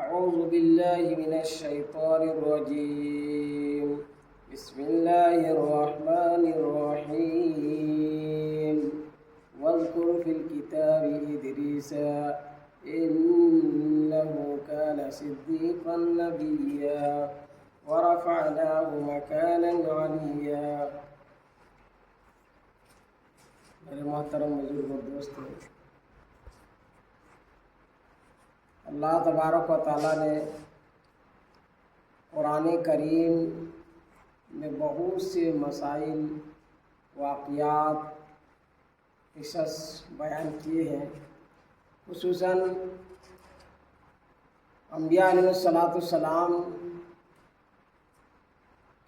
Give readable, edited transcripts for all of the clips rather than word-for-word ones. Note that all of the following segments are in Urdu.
أعوذ بالله من الشيطان الرجيم. بسم الله الرحمن الرحيم. واذكر في الكتاب إدريس إنه كان صديقا نبيا ورفعناه مكانا عليا. میرے محترم بزرگ اور دوستوں، اللہ تبارک و تعالیٰ نے قرآن کریم میں بہت سے مسائل، واقعات، قصص بیان کیے ہیں. خصوصاً انبیاء علیہ السلام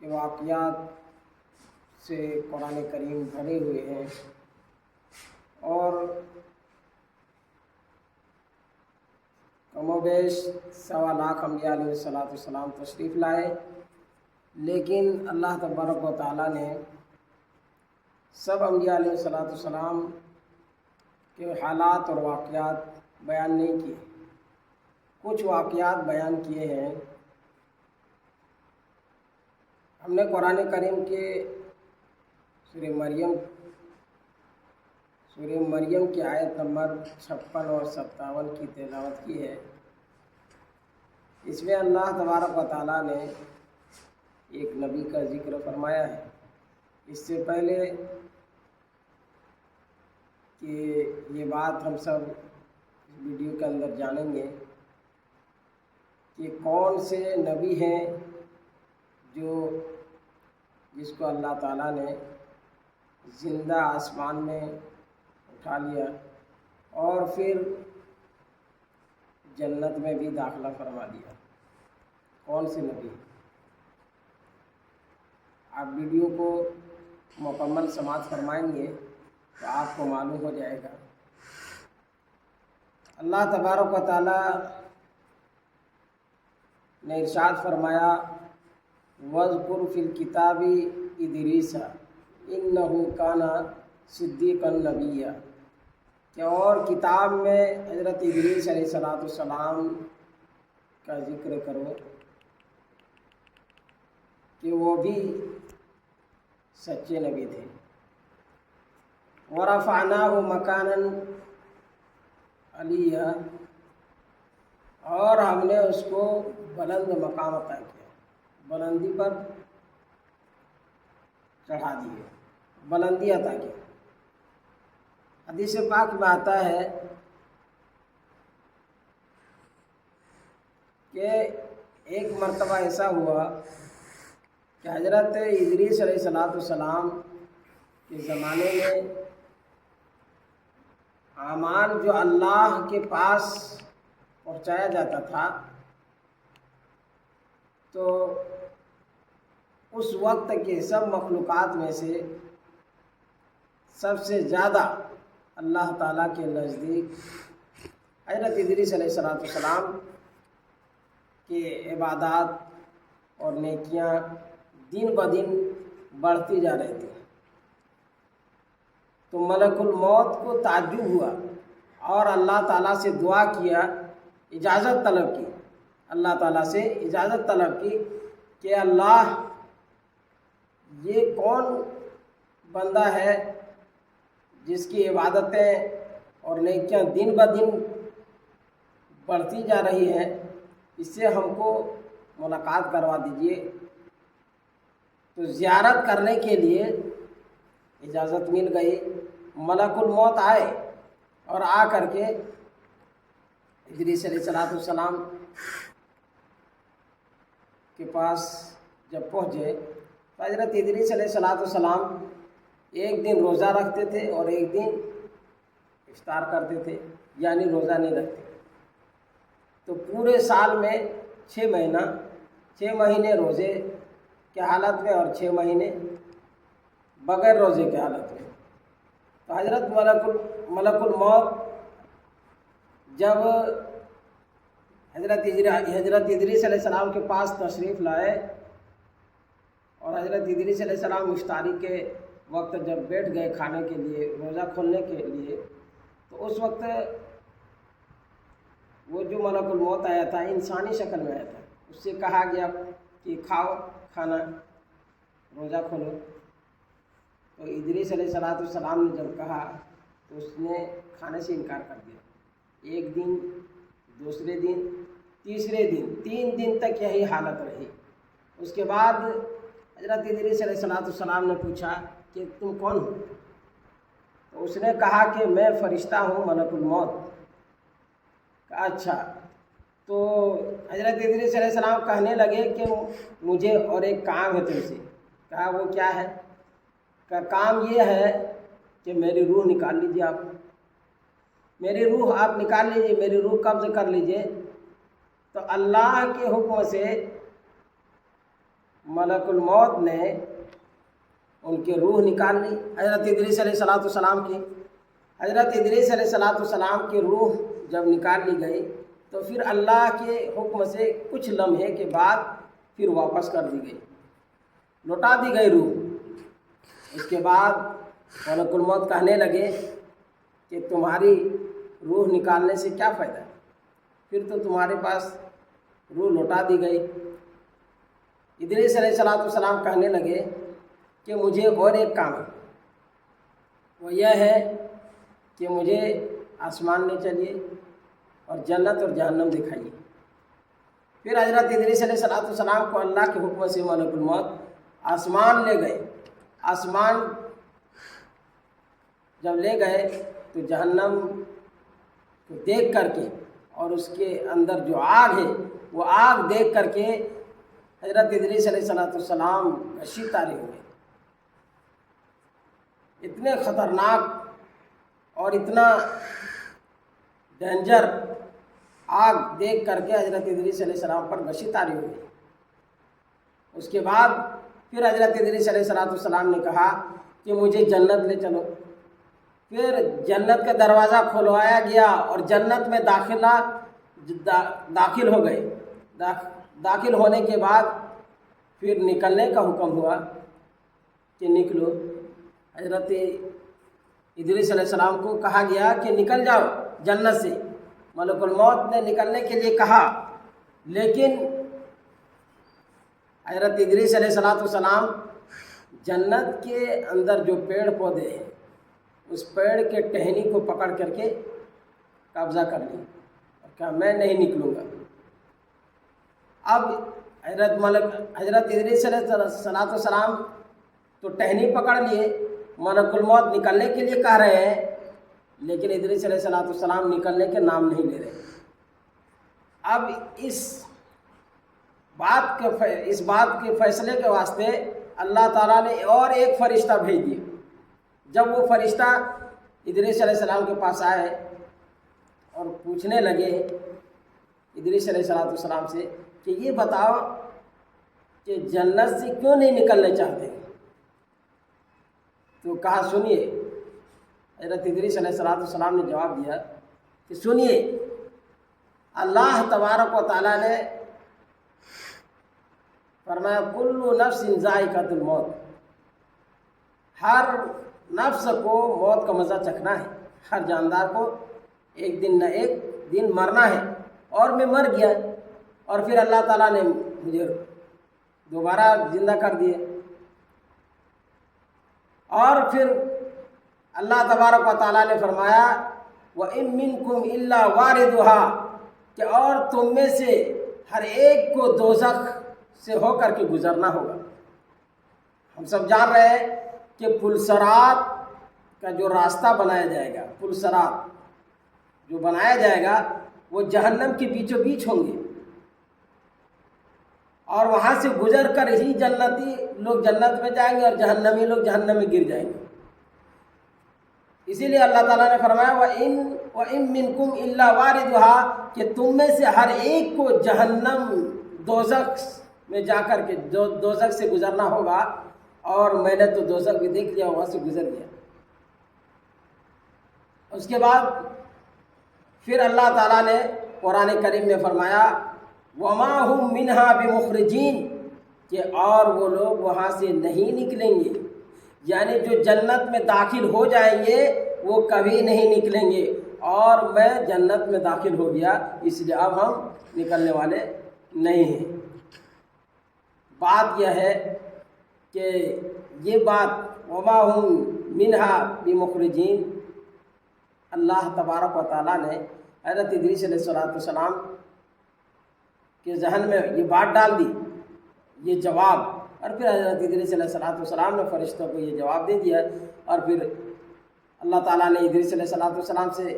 کے واقعات سے قرآن کریم بھرے ہوئے ہیں، اور کم و بیش 1.25 لاکھ انبیاء علیہ السلام تشریف لائے، لیکن اللہ تبارک و تعالیٰ نے سب انبیاء علیہ السلام کے حالات اور واقعات بیان نہیں کیے. کچھ واقعات بیان کیے ہیں. ہم نے قرآن کریم کے سورہ مریم کی آیت نمبر 56 اور 57 کی تلاوت کی ہے. اس میں اللہ تبارک و تعالیٰ نے ایک نبی کا ذکر فرمایا ہے. اس سے پہلے کہ یہ بات ہم سب اس ویڈیو کے اندر جانیں گے کہ کون سے نبی ہیں جس کو اللہ تعالیٰ نے زندہ آسمان میں اٹھا لیا اور پھر جنت میں بھی داخلہ فرما دیا. کون سے نبی؟ آپ ویڈیو کو مکمل سماعت فرمائیں گے تو آپ کو معلوم ہو جائے گا. اللہ تبارک و تعالیٰ نے ارشاد فرمایا، وَاذْكُرْ فِي الْكِتَابِ إِدْرِيسَ إِنَّهُ كَانَ صِدِّيقًا نَبِيًّا، کہ اور کتاب میں حضرت ادریس علیہ السلام کا ذکر کرو کہ وہ بھی سچے نبی تھے. وَرَفَعْنَاهُ مَكَانًا عَلِيًّا، اور ہم نے اس کو بلند مقام عطا کیا، بلندی پر چڑھا دیے، بلندی عطا کی. حدیث پاک میں آتا ہے کہ ایک مرتبہ ایسا ہوا کہ حضرت ادریس علیہ السلام کے زمانے میں اعمال جو اللہ کے پاس پہنچایا جاتا تھا، تو اس وقت کے سب مخلوقات میں سے سب سے زیادہ اللہ تعالیٰ کے نزدیک حضرت ادریس علیہ السلام کے عبادات اور نیکیاں دن بدن بڑھتی جا رہی تھیں. تو ملک الموت کو تعجب ہوا اور اللہ تعالیٰ سے دعا کیا، اجازت طلب کی، اللہ تعالیٰ سے اجازت طلب کی کہ اللہ، یہ کون بندہ ہے جس کی عبادتیں اور نیکیاں دن بدن بڑھتی جا رہی ہیں، اس سے ہم کو ملاقات کروا دیجیے. تو زیارت کرنے کے لیے اجازت مل گئی. ملک الموت آئے اور آ کر کے ادریس علیہ السلام کے پاس جب پہنچے تو حضرت ادریس علیہ السلام ایک دن روزہ رکھتے تھے اور ایک دن افطار کرتے تھے، یعنی روزہ نہیں رکھتے. تو پورے سال میں 6 مہینے روزے کے حالت میں اور 6 مہینے بغیر روزے کے حالت میں. تو حضرت ملک الموت جب حضرت ادریس علیہ السلام کے پاس تشریف لائے اور حضرت ادریس علیہ السلام افطاری کے وقت جب بیٹھ گئے کھانے کے لیے، روزہ کھولنے کے لیے، تو اس وقت وہ جو ملک الموت آیا تھا انسانی شکل میں آیا تھا، اس سے کہا گیا کہ کھاؤ کھانا، روزہ کھولو۔ تو ادریس علیہ السلام نے جب کہا تو اس نے کھانے سے انکار کر دیا۔ ایک دن، دوسرے دن، تیسرے دن، 3 دن تک یہی حالت رہی۔ اس کے بعد حضرت ادریس علیہ السلام نے پوچھا کہ تم کون ہو؟ تو اس نے کہا کہ میں فرشتہ ہوں، ملک الموت۔ کہا اچھا۔ تو حضرت ادریس علیہ السلام کہنے لگے کہ مجھے اور ایک کام ہے تم سے۔ کہا وہ کیا ہے؟ کہ کام یہ ہے کہ میری روح نکال لیجیے، آپ میری روح آپ نکال لیجیے، میری روح قبض کر لیجیے۔ تو اللہ کے حکم سے ملک الموت نے ان کی روح نکال لی حضرت ادریس علیہ السلام کی۔ حضرت ادریس علیہ السلام کی روح جب نکال لی گئی تو پھر اللہ کے حکم سے کچھ لمحے کے بعد پھر واپس کر دی گئی، لوٹا دی گئی روح۔ اس کے بعد ملک الموت کہنے لگے کہ تمہاری روح نکالنے سے کیا فائدہ ہے، پھر تو تمہارے پاس روح لوٹا دی گئی۔ ادریس علیہ السلام کہنے لگے کہ مجھے اور ایک کام ہے، وہ یہ ہے کہ مجھے آسمان لے چلیے اور جنت اور جہنم دکھائیے۔ پھر حضرت ادریس علیہ السلام کو اللہ کے حکم سے ملک الموت آسمان لے گئے۔ آسمان جب لے گئے تو جہنم کو دیکھ کر کے اور اس کے اندر جو آگ ہے وہ آگ دیکھ کر کے حضرت ادریس علیہ السلام غشی طاری ہوئے۔ اتنے خطرناک اور اتنا ڈینجر آگ دیکھ کر کے حضرت ادریس علیہ السلام پر غشی طاری ہوئی۔ اس کے بعد پھر حضرت ادریس علیہ السلام نے کہا کہ مجھے جنت لے چلو۔ پھر جنت کا دروازہ کھلوایا گیا اور جنت میں داخل ہو گئے۔ داخل ہونے کے بعد پھر نکلنے کا حکم ہوا کہ نکلو۔ حضرت ادریس علیہ السلام کو کہا گیا کہ نکل جاؤ جنت سے۔ ملک الموت نے نکلنے کے لیے کہا، لیکن حضرت ادریس علیہ السلام جنت کے اندر جو پیڑ پودے ہیں اس پیڑ کے ٹہنی کو پکڑ کر کے قبضہ کر لی اور کہا میں نہیں نکلوں گا۔ اب حضرت ادریس علیہ السلام تو ٹہنی پکڑ لیے، ملک الموت نکلنے کے لیے کہہ رہے ہیں، لیکن ادریس علیہ السلام نکلنے کے نام نہیں لے رہے۔ اب اس بات کے فیصلے کے واسطے اللہ تعالیٰ نے اور ایک فرشتہ بھیج دیا۔ جب وہ فرشتہ ادریس علیہ السلام کے پاس آئے اور پوچھنے لگے ادریس علیہ السلام سے کہ یہ بتاؤ کہ جنت سے کیوں نہیں نکلنے چاہتے؟ تو کہا سنیے، حضرت ادریس علیہ السلام نے جواب دیا کہ سنیے، اللہ تبارک و تعالیٰ نے فرمایا کل نفس ذائقۃ الموت، ہر نفس کو موت کا مزہ چکھنا ہے، ہر جاندار کو ایک دن نہ ایک دن مرنا ہے، اور میں مر گیا اور پھر اللہ تعالیٰ نے مجھے دوبارہ زندہ کر دیے۔ اور پھر اللہ تبارک و تعالیٰ نے فرمایا وَإِن مِّنكُمْ إِلَّا وَارِدُهَا، کہ اور تم میں سے ہر ایک کو دوزخ سے ہو کر کے گزرنا ہوگا۔ ہم سب جان رہے ہیں کہ پلسرات کا جو راستہ بنایا جائے گا، پلسرات جو بنایا جائے گا وہ جہنم کے بیچوں بیچ ہوں گے، اور وہاں سے گزر کر ہی جنتی لوگ جنت میں جائیں گے اور جہنمی لوگ جہنم میں گر جائیں گے۔ اسی لیے اللہ تعالیٰ نے فرمایا وَإِن مِّنكُمْ إِلَّا وَارِدُهَا، کہ تم میں سے ہر ایک کو جہنم دوزخ میں جا کر کے دوزخ سے گزرنا ہوگا، اور میں نے تو دوزخ بھی دیکھ لیا، وہاں سے گزر گیا۔ اس کے بعد پھر اللہ تعالیٰ نے قرآن کریم میں فرمایا وَمَا هُمْ مِنْهَا بِمُخْرِجِينَ، کہ اور وہ لوگ وہاں سے نہیں نکلیں گے، یعنی جو جنت میں داخل ہو جائیں گے وہ کبھی نہیں نکلیں گے، اور میں جنت میں داخل ہو گیا، اس لیے اب ہم نکلنے والے نہیں ہیں۔ بات یہ ہے کہ یہ بات وما ہم منہا بمخرجین، اللہ تبارک و تعالیٰ نے حضرت ادریس علیہ السلام کے ذہن میں یہ بات ڈال دی، یہ جواب، اور پھر حضرت ادریس علیہ السلام نے فرشتوں کو یہ جواب دے دیا، اور پھر اللہ تعالیٰ نے ادریس علیہ السلام سے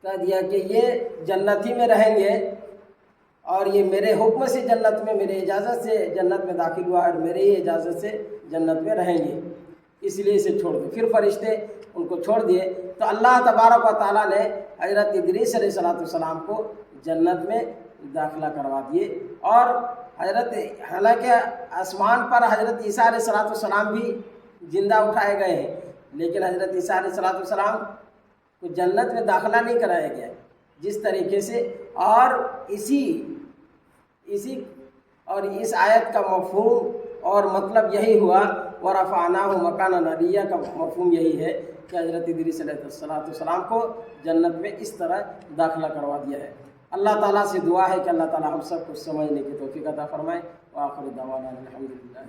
کہہ دیا کہ یہ جنتی میں رہیں گے، اور یہ میرے حکم سے جنت میں، میرے اجازت سے جنت میں داخل ہوا، اور میرے ہی اجازت سے جنت میں رہیں گے، اس لیے اسے چھوڑ دو۔ پھر فرشتے ان کو چھوڑ دیے، تو اللہ تبارک و تعالیٰ نے حضرت ادریس علیہ السلام کو جنت میں داخلہ کروا دیے، اور حالانکہ آسمان پر حضرت عیسیٰ علیہ السلام بھی زندہ اٹھائے گئے ہیں، لیکن حضرت عیسیٰ علیہ السلام کو جنت میں داخلہ نہیں کرایا گیا جس طریقے سے، اور اس آیت کا مفہوم اور مطلب یہی ہوا، وَرَفَعْنَاهُ مَكَانًا عَلِيًّا کا مفہوم یہی ہے کہ حضرت ادریس علیہ السلام کو جنت میں اس طرح داخلہ کروا دیا ہے۔ اللہ تعالیٰ سے دعا ہے کہ اللہ تعالیٰ ہم سب کو سمجھنے کی توفیق عطا فرمائے۔ وآخر دعوانا الحمدللہ۔